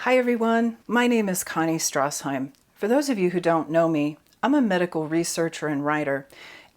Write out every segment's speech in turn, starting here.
Hi everyone, my name is Connie Strassheim. For those of you who don't know me, I'm a medical researcher and writer,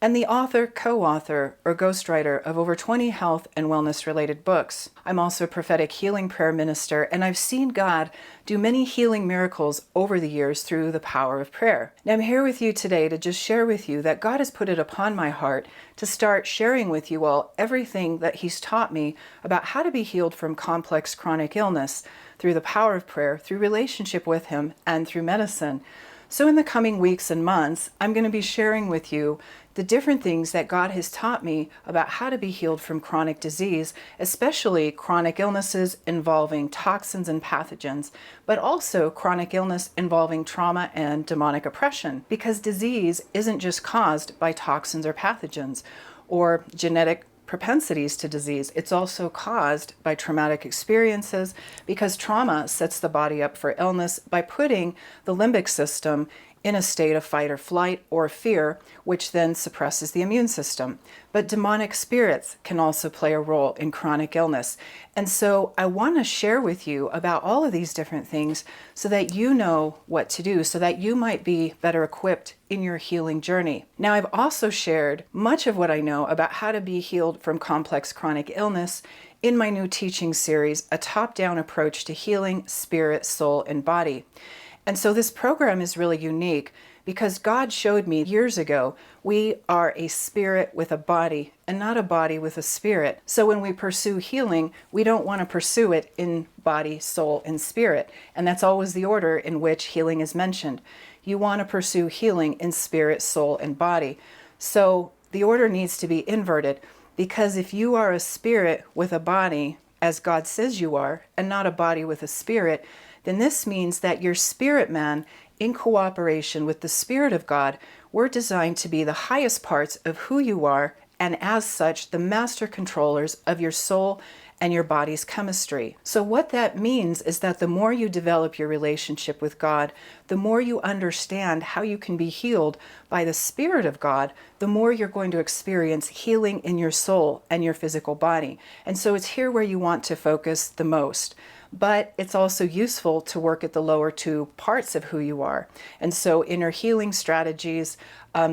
and the author, co-author, or ghostwriter of over 20 health and wellness related books. I'm also a prophetic healing prayer minister, and I've seen God do many healing miracles over the years through the power of prayer. Now I'm here with you today to just share with you that God has put it upon my heart to start sharing with you all everything that He's taught me about how to be healed from complex chronic illness through the power of prayer, through relationship with Him, and through medicine. So in the coming weeks and months, I'm going to be sharing with you the different things that God has taught me about how to be healed from chronic disease, especially chronic illnesses involving toxins and pathogens, but also chronic illness involving trauma and demonic oppression, because disease isn't just caused by toxins or pathogens or genetic propensities to disease. It's also caused by traumatic experiences, because trauma sets the body up for illness by putting the limbic system in a state of fight or flight or fear, which then suppresses the immune system. But demonic spirits can also play a role in chronic illness. And so I want to share with you about all of these different things so that you know what to do, so that you might be better equipped in your healing journey. Now, I've also shared much of what I know about how to be healed from complex chronic illness in my new teaching series, A Top-Down Approach to Healing Spirit, Soul, and Body. And so this program is really unique because God showed me years ago we are a spirit with a body and not a body with a spirit. So when we pursue healing, we don't want to pursue it in body, soul, and spirit. And that's always the order in which healing is mentioned. You want to pursue healing in spirit, soul, and body. So the order needs to be inverted, because if you are a spirit with a body, as God says you are, and not a body with a spirit, then this means that your spirit man, in cooperation with the Spirit of God, we're designed to be the highest parts of who you are, and as such, the master controllers of your soul and your body's chemistry. So what that means is that the more you develop your relationship with God, the more you understand how you can be healed by the Spirit of God, the more you're going to experience healing in your soul and your physical body. And so it's here where you want to focus the most. But it's also useful to work at the lower two parts of who you are. And so inner healing strategies,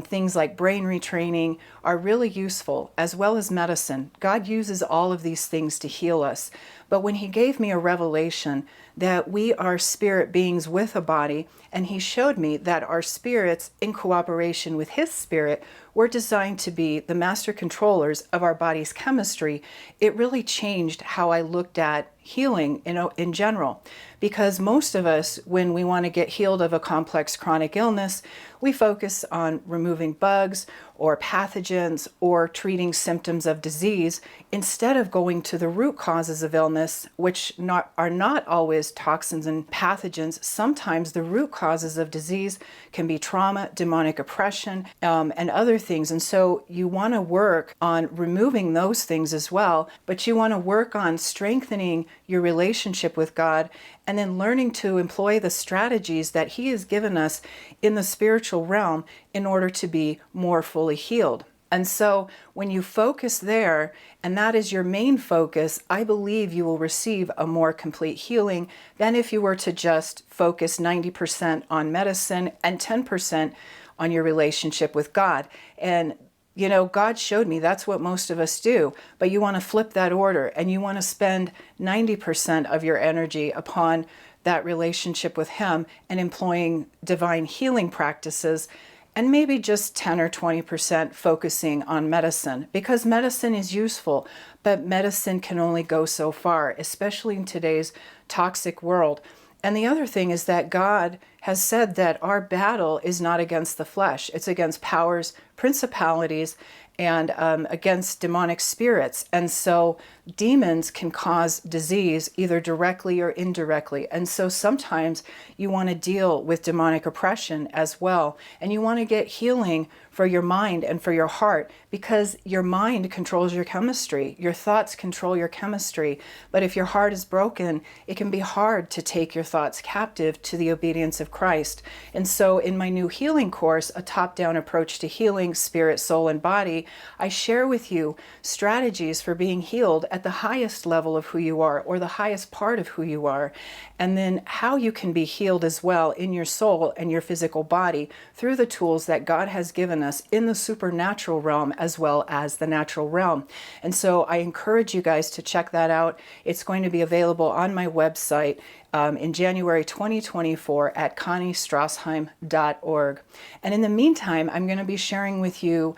things like brain retraining are really useful, as well as medicine. God uses all of these things to heal us. But when He gave me a revelation that we are spirit beings with a body, and He showed me that our spirits, in cooperation with His Spirit, were designed to be the master controllers of our body's chemistry, it really changed how I looked at healing in general. Because most of us, when we want to get healed of a complex chronic illness, we focus on removing bugs or pathogens or treating symptoms of disease instead of going to the root causes of illness, which are not always toxins and pathogens. Sometimes the root causes of disease can be trauma, demonic oppression, and other things. And so you want to work on removing those things as well, but you want to work on strengthening your relationship with God, and then learning to employ the strategies that He has given us in the spiritual realm in order to be more fully healed. And so when you focus there, and that is your main focus, I believe you will receive a more complete healing than if you were to just focus 90% on medicine and 10% on your relationship with God. And you know, God showed me that's what most of us do, but you want to flip that order, and you want to spend 90% of your energy upon that relationship with Him and employing divine healing practices, and maybe just 10 or 20% focusing on medicine, because medicine is useful, but medicine can only go so far, especially in today's toxic world. And the other thing is that God has said that our battle is not against the flesh. It's against powers, principalities, and against demonic spirits. And so demons can cause disease either directly or indirectly. And so sometimes you want to deal with demonic oppression as well. And you want to get healing for your mind and for your heart, because your mind controls your chemistry. Your thoughts control your chemistry. But if your heart is broken, it can be hard to take your thoughts captive to the obedience of Christ. And so in my new healing course, A Top-Down Approach to Healing Spirit, Soul, and Body, I share with you strategies for being healed at the highest level of who you are, or the highest part of who you are, and then how you can be healed as well in your soul and your physical body through the tools that God has given us in the supernatural realm as well as the natural realm. And so I encourage you guys to check that out. It's going to be available on my website in January 2024 at conniestrassheim.org. And in the meantime, I'm going to be sharing with you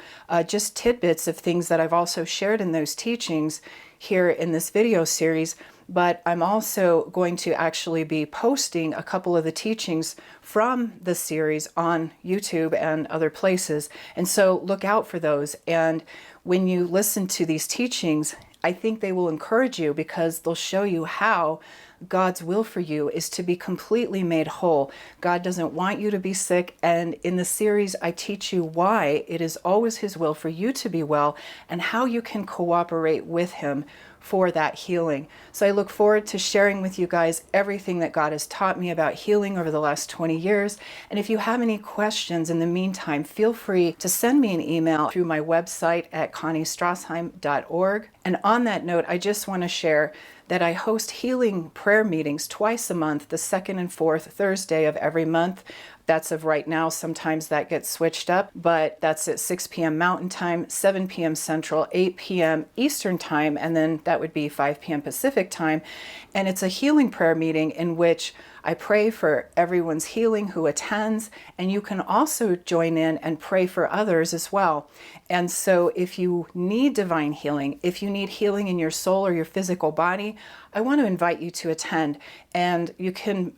just tidbits of things that I've also shared in those teachings here in this video series. But I'm also going to actually be posting a couple of the teachings from the series on YouTube and other places. And so look out for those. And when you listen to these teachings, I think they will encourage you, because they'll show you how God's will for you is to be completely made whole. God doesn't want you to be sick. And in the series, I teach you why it is always His will for you to be well, and how you can cooperate with Him for that healing. So I look forward to sharing with you guys everything that God has taught me about healing over the last 20 years. And if you have any questions in the meantime, feel free to send me an email through my website at conniestrassheim.org. And on that note, I just want to share that I host healing prayer meetings twice a month, the second and fourth Thursday of every month. That's of right now. Sometimes that gets switched up, but that's at 6 p.m. Mountain Time, 7 p.m. Central, 8 p.m. Eastern Time, and then that would be 5 p.m. Pacific Time. And it's a healing prayer meeting in which I pray for everyone's healing who attends, and you can also join in and pray for others as well. And so if you need divine healing, if you need healing in your soul or your physical body, I want to invite you to attend. And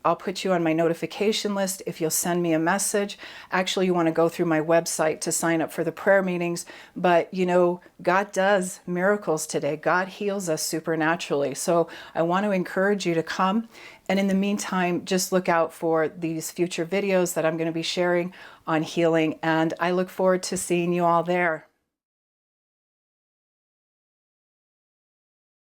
I'll put you on my notification list if you'll send me a message. Actually, you want to go through my website to sign up for the prayer meetings. But God does miracles today. God heals us supernaturally. So I want to encourage you to come. And in the meantime, just look out for these future videos that I'm going to be sharing on healing. And I look forward to seeing you all there.